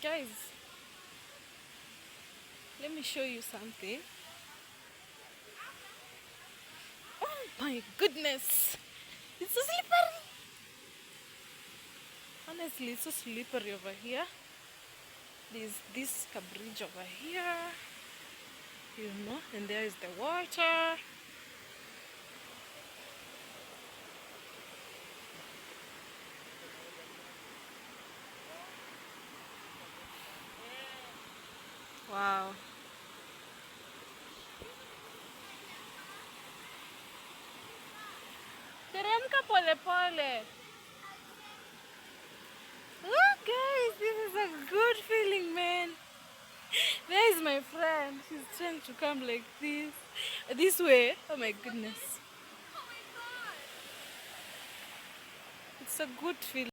Guys, let me show you something. Oh my goodness. It's so slippery. Honestly, it's so slippery over here. There's this bridge over here, and there is the water. Wow. Teremka pole pole. Look guys, this is a good feeling, man. There is my friend. She's trying to come like this. This way. Oh my goodness. It's a good feeling.